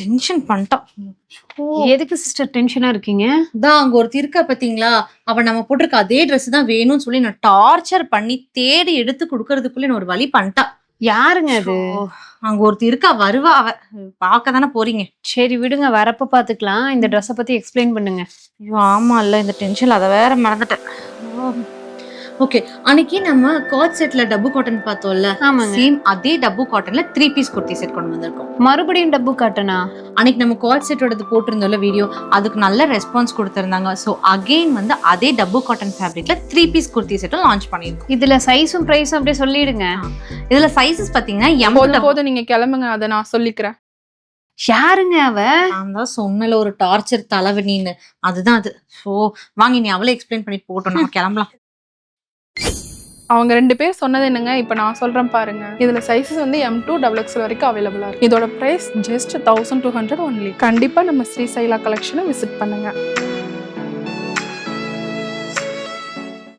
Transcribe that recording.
Tension பண்ணிட்டான். எதுக்கு sister டென்ஷனா இருக்கீங்க? அங்க ஒருத்தி இருக்கா பாத்தீங்களா, அவ நம்ம போட்டிருக்க அதே Dress தான் வேணும்னு சொல்லி நான் டார்ச்சர் பண்ணி தேடி எடுத்து குடுக்கறதுக்குள்ள என்ன ஒரு வழி பண்ணிட்டா. யாருங்க அது? அங்க ஒருத்தி இருக்கா, வருவா அவ. பார்க்க தானே போறீங்க. சரி விடுங்க, வரப்ப பாத்துக்கலாம். இந்த ட்ரெஸ்ஸை பத்தி எக்ஸ்பிளைன் பண்ணுங்க. ஐயோ ஆமா இல்ல, இந்த டென்ஷன்ல அதை வேற மறந்துட்டேன். ஓகே, அன்னைக்கு நம்ம காட் செட்ல டப்பு காட்டன் பார்த்தோம்ல, ஆமாங்க. சேம் அதே டப்பு காட்டன்ல 3 பீஸ் குர்த்தி செட் கொண்டு வந்திருக்கோம். மறுபடியும் டப்பு காட்டனா? அன்னைக்கு நம்ம காட் செட்டோடது போட்டிருந்தோம்ல வீடியோ, அதுக்கு நல்ல ரெஸ்பான்ஸ் கொடுத்திருந்தாங்க. ஸோ அகெயின் வந்து அதே டப்பு காட்டன் ஃபேப்ரிக்ல 3 பீஸ் குர்த்தி செட்டும் லான்ச் பண்ணியிருக்கோம். இதுல சைஸும் பிரைஸும் அப்படியே சொல்லிடுங்க. இதுல சைஸஸ் பாத்தீங்கன்னா போதும் நீங்க கிளம்புங்க, அதை நான் சொல்லிக்கிறேன். யாருங்க அவ? நான் தான் சொன்னல ஒரு டார்ச்சர் தலைவனின்னு, அதுதான் அது. ஸோ வாங்க நீ அவளே எக்ஸ்பிளைன் பண்ணி போட்டோம், நம்ம கிளம்பலாம். அவங்க 2 பேர் சொன்னது என்னங்க, இப்போ நான் சொல்றேன் பாருங்க. இதுல சைஸஸ் வந்து M2 XXL வரைக்கும் அவைலபிளா இருக்கு. இதோட பிரைஸ் ஜஸ்ட் 1200 ஒன்லி. கண்டிப்பா நம்ம ஸ்ரீசைலா கலெக்ஷனை விசிட் பண்ணுங்க.